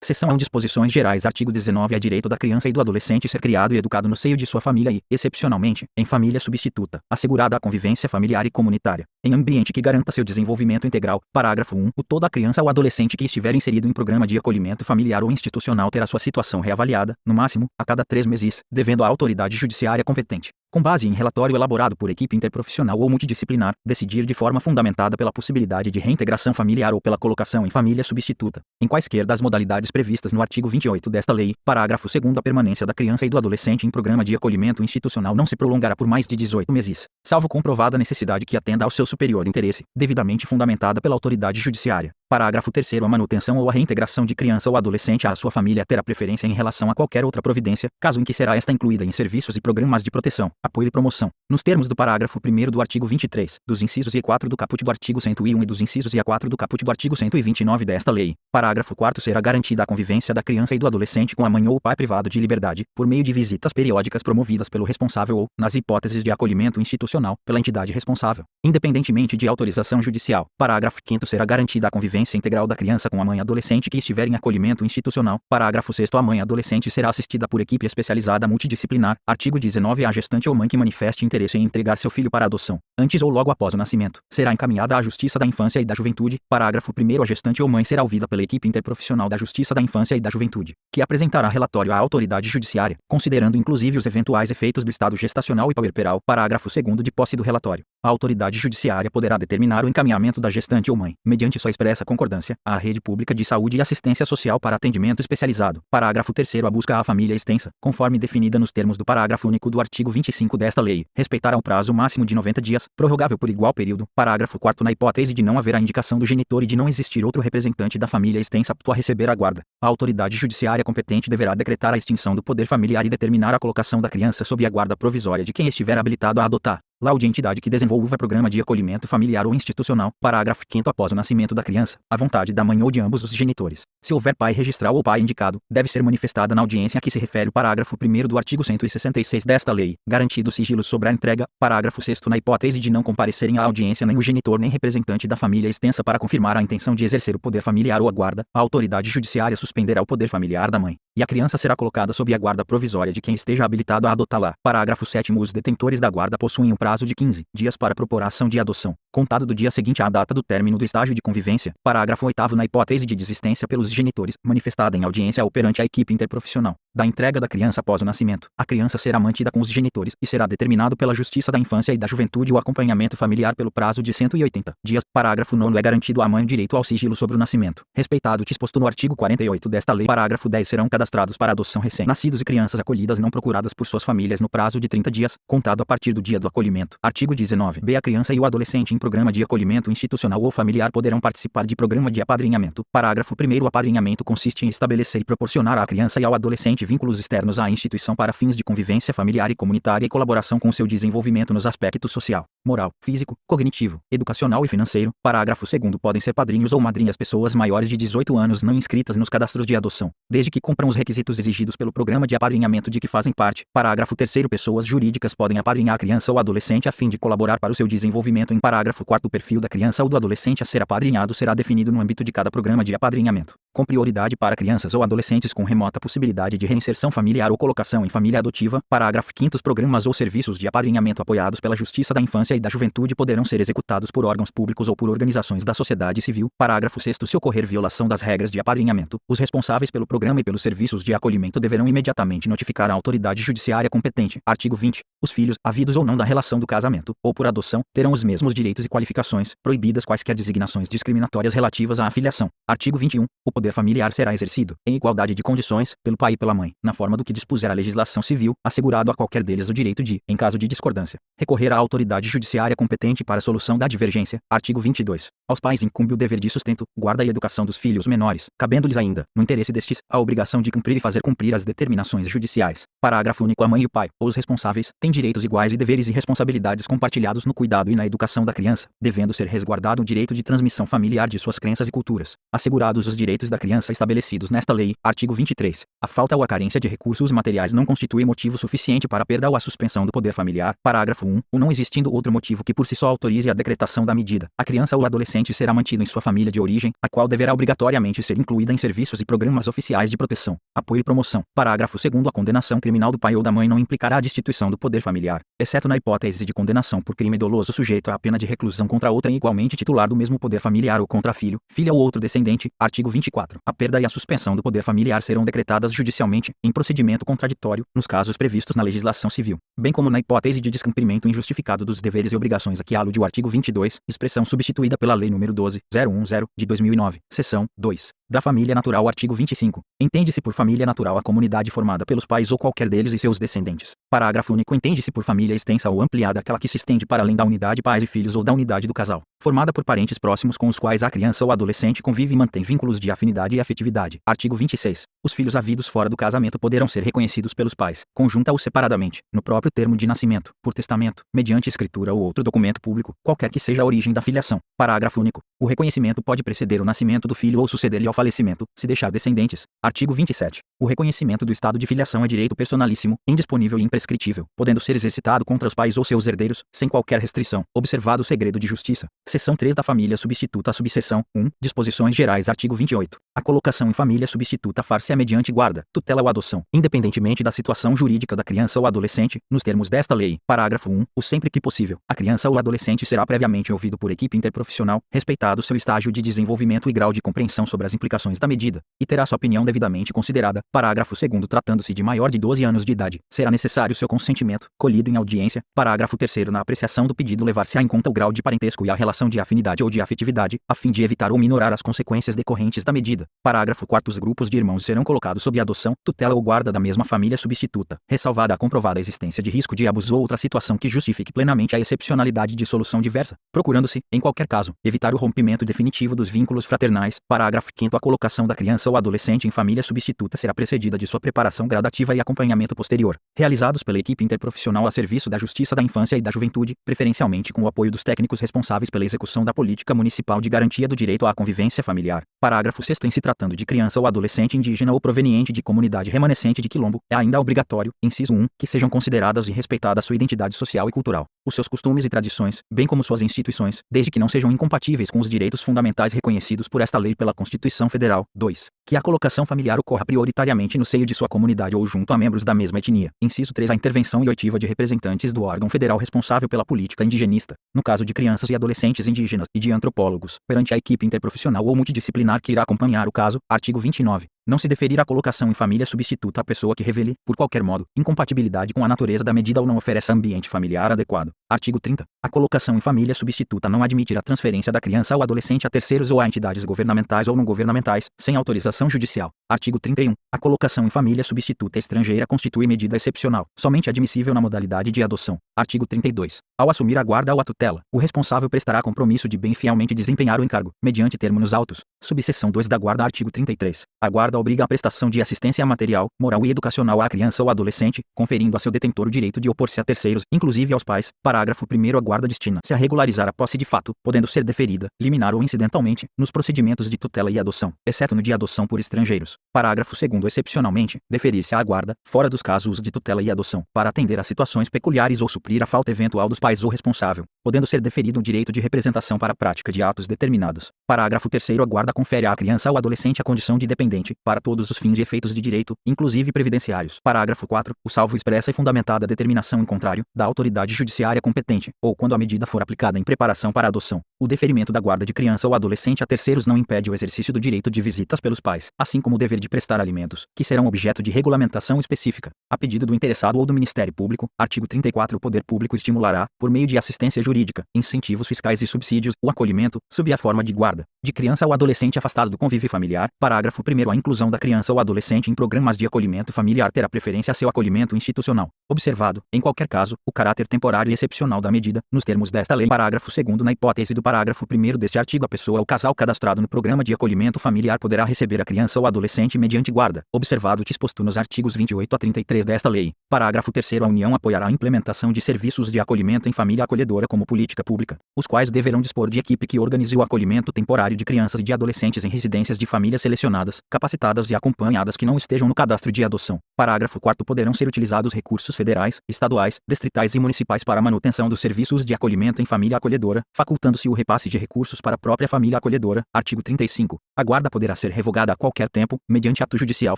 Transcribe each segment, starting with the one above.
Seção 1. Disposições gerais. Artigo 19. É direito da criança e do adolescente ser criado e educado no seio de sua família e, excepcionalmente, em família substituta, assegurada a convivência familiar e comunitária, em ambiente que garanta seu desenvolvimento integral. Parágrafo 1. Toda criança ou adolescente que estiver inserido em programa de acolhimento familiar ou institucional terá sua situação reavaliada, no máximo, a cada 3 meses, devendo a autoridade judiciária competente, com base em relatório elaborado por equipe interprofissional ou multidisciplinar, decidir de forma fundamentada pela possibilidade de reintegração familiar ou pela colocação em família substituta, em quaisquer das modalidades previstas no artigo 28 desta lei. Parágrafo 2º. A permanência da criança e do adolescente em programa de acolhimento institucional não se prolongará por mais de 18 meses, salvo comprovada necessidade que atenda ao seu superior interesse, devidamente fundamentada pela autoridade judiciária. Parágrafo 3º. A manutenção ou a reintegração de criança ou adolescente à sua família terá preferência em relação a qualquer outra providência, caso em que será esta incluída em serviços e programas de proteção, apoio e promoção, nos termos do parágrafo 1º do artigo 23, dos incisos e 4 do caput do artigo 101 e dos incisos e a 4 do caput do artigo 129 desta lei. Parágrafo 4º. Será garantida a convivência da criança e do adolescente com a mãe ou o pai privado de liberdade, por meio de visitas periódicas promovidas pelo responsável ou, nas hipóteses de acolhimento institucional, pela entidade responsável, independentemente de autorização judicial. Parágrafo 5º. Será garantida a convivência integral da criança com a mãe adolescente que estiver em acolhimento institucional. Parágrafo 6º. A mãe adolescente será assistida por equipe especializada multidisciplinar. Artigo 19. A gestante ou mãe que manifeste interesse em entregar seu filho para adoção, antes ou logo após o nascimento, será encaminhada à Justiça da Infância e da Juventude. Parágrafo 1º. A gestante ou mãe será ouvida pela equipe interprofissional da Justiça da Infância e da Juventude, que apresentará relatório à autoridade judiciária, considerando inclusive os eventuais efeitos do estado gestacional e puerperal. Parágrafo 2º. De posse do relatório, a autoridade judiciária poderá determinar o encaminhamento da gestante ou mãe, mediante sua expressa concordância, à rede pública de saúde e assistência social para atendimento especializado. Parágrafo 3º. A busca à família extensa, conforme definida nos termos do parágrafo único do artigo 25 desta lei, respeitará o prazo máximo de 90 dias, prorrogável por igual período. Parágrafo 4º. Na hipótese de não haver a indicação do genitor e de não existir outro representante da família extensa apto a receber a guarda, a autoridade judiciária competente deverá decretar a extinção do poder familiar e determinar a colocação da criança sob a guarda provisória de quem estiver habilitado a adotar, laude a entidade que desenvolva programa de acolhimento familiar ou institucional. Parágrafo 5º. Após o nascimento da criança, à vontade da mãe ou de ambos os genitores, se houver pai registral ou pai indicado, deve ser manifestada na audiência a que se refere o parágrafo 1º do artigo 166 desta lei, garantido o sigilo sobre a entrega. Parágrafo 6º. Na hipótese de não comparecerem à audiência nem o genitor nem representante da família extensa para confirmar a intenção de exercer o poder familiar ou a guarda, a autoridade judiciária suspenderá o poder familiar da mãe, e a criança será colocada sob a guarda provisória de quem esteja habilitado a adotá-la. Parágrafo 7º. Os detentores da guarda possuem um prazo de 15 dias para propor a ação de adoção, contado do dia seguinte à data do término do estágio de convivência. Parágrafo 8º. Na hipótese de desistência pelos genitores, manifestada em audiência ou perante a equipe interprofissional, da entrega da criança após o nascimento, a criança será mantida com os genitores e será determinado pela Justiça da Infância e da Juventude o acompanhamento familiar pelo prazo de 180 dias. Parágrafo 9º. É garantido à mãe o direito ao sigilo sobre o nascimento, respeitado o disposto no artigo 48 desta lei. Parágrafo 10º. Serão cadastrados para adoção recém-nascidos e crianças acolhidas não procuradas por suas famílias no prazo de 30 dias, contado a partir do dia do acolhimento. Artigo 19b. A criança e o adolescente em programa de acolhimento institucional ou familiar poderão participar de programa de apadrinhamento. Parágrafo 1º. O apadrinhamento consiste em estabelecer e proporcionar à criança e ao adolescente vínculos externos à instituição para fins de convivência familiar e comunitária e colaboração com seu desenvolvimento nos aspectos social, moral, físico, cognitivo, educacional e financeiro. Parágrafo 2º. Podem ser padrinhos ou madrinhas pessoas maiores de 18 anos não inscritas nos cadastros de adoção, desde que cumpram os requisitos exigidos pelo programa de apadrinhamento de que fazem parte. Parágrafo 3º. Pessoas jurídicas podem apadrinhar a criança ou adolescente a fim de colaborar para o seu desenvolvimento. Em parágrafo 4º. O perfil da criança ou do adolescente a ser apadrinhado será definido no âmbito de cada programa de apadrinhamento, com prioridade para crianças ou adolescentes com remota possibilidade de reinserção familiar ou colocação em família adotiva. Parágrafo 5º. Os programas ou serviços de apadrinhamento apoiados pela Justiça da Infância e da Juventude poderão ser executados por órgãos públicos ou por organizações da sociedade civil. Parágrafo 6º. Se ocorrer violação das regras de apadrinhamento, os responsáveis pelo programa e pelos serviços de acolhimento deverão imediatamente notificar a autoridade judiciária competente. Artigo 20. Os filhos, havidos ou não da relação do casamento, ou por adoção, terão os mesmos direitos e qualificações, proibidas quaisquer designações discriminatórias relativas à afiliação. Artigo 21. O poder familiar será exercido, em igualdade de condições, pelo pai e pela mãe, na forma do que dispuser a legislação civil, assegurado a qualquer deles o direito de, em caso de discordância, recorrer à autoridade judiciária competente para a solução da divergência. Artigo 22. Aos pais incumbe o dever de sustento, guarda e educação dos filhos menores, cabendo-lhes ainda, no interesse destes, a obrigação de cumprir e fazer cumprir as determinações judiciais. Parágrafo único. A mãe e o pai, ou os responsáveis, têm direitos iguais e deveres e responsabilidades compartilhados no cuidado e na educação da criança, devendo ser resguardado o direito de transmissão familiar de suas crenças e culturas, assegurados os direitos da criança estabelecidos nesta lei. Artigo 23. A falta ou a carência de recursos materiais não constitui motivo suficiente para a perda ou a suspensão do poder familiar. Parágrafo 1. O não existindo outro motivo que por si só autorize a decretação da medida, a criança ou adolescente será mantido em sua família de origem, a qual deverá obrigatoriamente ser incluída em serviços e programas oficiais de proteção, apoio e promoção. Parágrafo 2. A condenação criminal do pai ou da mãe não implicará a destituição do poder familiar, exceto na hipótese de condenação por crime doloso sujeito à pena de reclusão contra outra igualmente titular do mesmo poder familiar ou contra filho, filha ou outro descendente. Artigo 24. A perda e a suspensão do poder familiar serão decretadas judicialmente, em procedimento contraditório, nos casos previstos na legislação civil, bem como na hipótese de descumprimento injustificado dos deveres e obrigações a que alude o artigo 22, expressão substituída pela Lei nº 12.010, de 2009, seção 2. Da família natural. Artigo 25. Entende-se por família natural a comunidade formada pelos pais ou qualquer deles e seus descendentes. Parágrafo único. Entende-se por família extensa ou ampliada aquela que se estende para além da unidade pais e filhos ou da unidade do casal, formada por parentes próximos com os quais a criança ou adolescente convive e mantém vínculos de afinidade e afetividade. Artigo 26. Os filhos havidos fora do casamento poderão ser reconhecidos pelos pais, conjunta ou separadamente, no próprio termo de nascimento, por testamento, mediante escritura ou outro documento público, qualquer que seja a origem da filiação. Parágrafo único. O reconhecimento pode preceder o nascimento do filho ou suceder-lhe ao falecimento, se deixar descendentes. Artigo 27. O reconhecimento do estado de filiação é direito personalíssimo, indisponível e imprescritível, podendo ser exercitado contra os pais ou seus herdeiros, sem qualquer restrição, observado o segredo de justiça. Seção 3 da família substituta. Subseção 1. Disposições gerais. Artigo 28. A colocação em família substituta far-se-á mediante guarda, tutela ou adoção, independentemente da situação jurídica da criança ou adolescente, nos termos desta lei. Parágrafo 1. O sempre que possível, a criança ou adolescente será previamente ouvido por equipe interprofissional, respeitado seu estágio de desenvolvimento e grau de compreensão sobre as implicações da medida, e terá sua opinião devidamente considerada. Parágrafo 2. Tratando-se de maior de 12 anos de idade, será necessário seu consentimento, colhido em audiência. Parágrafo 3. Na apreciação do pedido levar-se-á em conta o grau de parentesco e a relação de afinidade ou de afetividade, a fim de evitar ou minorar as consequências decorrentes da medida. Parágrafo 4. Os grupos de irmãos serão colocados sob adoção, tutela ou guarda da mesma família substituta, ressalvada a comprovada existência de risco de abuso ou outra situação que justifique plenamente a excepcionalidade de solução diversa, procurando-se, em qualquer caso, evitar o rompimento definitivo dos vínculos fraternais. Parágrafo 5. A colocação da criança ou adolescente em família substituta será precedida de sua preparação gradativa e acompanhamento posterior, realizados pela equipe interprofissional a serviço da Justiça da Infância e da Juventude, preferencialmente com o apoio dos técnicos responsáveis pela execução da política municipal de garantia do direito à convivência familiar. Parágrafo 6. Em se tratando de criança ou adolescente indígena ou proveniente de comunidade remanescente de quilombo, é ainda obrigatório, inciso 1, que sejam consideradas e respeitadas sua identidade social e cultural, os seus costumes e tradições, bem como suas instituições, desde que não sejam incompatíveis com os direitos fundamentais reconhecidos por esta lei pela Constituição Federal. 2. Que a colocação familiar ocorra prioritariamente no seio de sua comunidade ou junto a membros da mesma etnia. Inciso 3. A intervenção e oitiva de representantes do órgão federal responsável pela política indigenista, no caso de crianças e adolescentes indígenas, e de antropólogos, perante a equipe interprofissional ou multidisciplinar que irá acompanhar o caso. Artigo 29. Não se deferir a colocação em família substituta a pessoa que revele, por qualquer modo, incompatibilidade com a natureza da medida ou não ofereça ambiente familiar adequado. Artigo 30. A colocação em família substituta não admitirá transferência da criança ou adolescente a terceiros ou a entidades governamentais ou não governamentais, sem autorização judicial. Artigo 31. A colocação em família substituta estrangeira constitui medida excepcional, somente admissível na modalidade de adoção. Artigo 32. Ao assumir a guarda ou a tutela, o responsável prestará compromisso de bem fielmente desempenhar o encargo, mediante termo nos autos. Subseção 2 da guarda. Artigo 33. A guarda obriga a prestação de assistência material, moral e educacional à criança ou adolescente, conferindo a seu detentor o direito de opor-se a terceiros, inclusive aos pais. Parágrafo 1. A guarda destina-se a regularizar a posse de fato, podendo ser deferida, liminar ou incidentalmente, nos procedimentos de tutela e adoção, exceto no de adoção por estrangeiros. Parágrafo 2. Excepcionalmente, deferir-se à guarda, fora dos casos de tutela e adoção, para atender a situações peculiares ou suprir a falta eventual dos pais ou responsável, podendo ser deferido o direito de representação para a prática de atos determinados. Parágrafo 3. A guarda confere à criança ou adolescente a condição de dependente, para todos os fins e efeitos de direito, inclusive previdenciários. Parágrafo 4. O salvo expressa e fundamentada determinação em contrário, da autoridade judiciária competente, ou quando a medida for aplicada em preparação para a adoção, o deferimento da guarda de criança ou adolescente a terceiros não impede o exercício do direito de visitas pelos pais, assim como o dever de prestar alimentos, que serão objeto de regulamentação específica, a pedido do interessado ou do Ministério Público. Artigo 34. O poder público estimulará, por meio de assistência jurídica, incentivos fiscais e subsídios, o acolhimento, sob a forma de guarda, de criança ou adolescente afastado do convívio familiar. Parágrafo 1. A inclusão da criança ou adolescente em programas de acolhimento familiar terá preferência a seu acolhimento institucional, observado, em qualquer caso, o caráter temporário e excepcional da medida, nos termos desta lei. Parágrafo 2. Na hipótese do parágrafo 1 deste artigo, a pessoa ou casal cadastrado no programa de acolhimento familiar poderá receber a criança ou adolescente mediante guarda, observado o disposto nos artigos 28 a 33 desta lei. Parágrafo 3. A União apoiará a implementação de de serviços de acolhimento em família acolhedora como política pública, os quais deverão dispor de equipe que organize o acolhimento temporário de crianças e de adolescentes em residências de famílias selecionadas, capacitadas e acompanhadas que não estejam no cadastro de adoção. Parágrafo 4º. Poderão ser utilizados recursos federais, estaduais, distritais e municipais para a manutenção dos serviços de acolhimento em família acolhedora, facultando-se o repasse de recursos para a própria família acolhedora. Artigo 35. A guarda poderá ser revogada a qualquer tempo, mediante ato judicial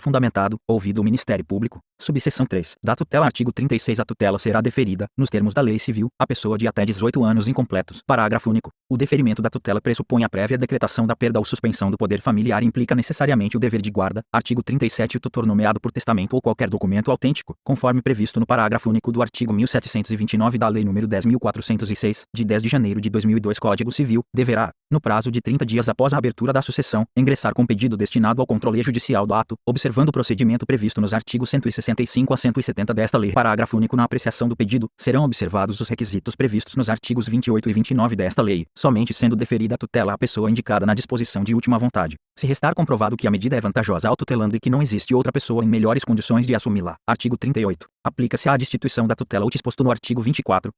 fundamentado, ouvido o Ministério Público. Subseção 3. Da tutela. Artigo 36. A tutela será deferida, nos termos da lei civil, à pessoa de até 18 anos incompletos. Parágrafo único. O deferimento da tutela pressupõe a prévia decretação da perda ou suspensão do poder familiar e implica necessariamente o dever de guarda. Artigo 37. O tutor nomeado por testamento ou qualquer documento autêntico, conforme previsto no parágrafo único do artigo 1729 da Lei nº 10.406, de 10 de janeiro de 2002 Código Civil, deverá, no prazo de 30 dias após a abertura da sucessão, ingressar com pedido destinado ao controle judicial do ato, observando o procedimento previsto nos artigos 165 a 170 desta lei. Parágrafo único. Na apreciação do pedido, serão observados os requisitos previstos nos artigos 28 e 29 desta lei, somente sendo deferida a tutela à pessoa indicada na disposição de última vontade, se restar comprovado que a medida é vantajosa ao tutelando e que não existe outra pessoa em melhores condições de assumi-la. Artigo 38. Aplica-se à destituição da tutela o disposto no artigo 24,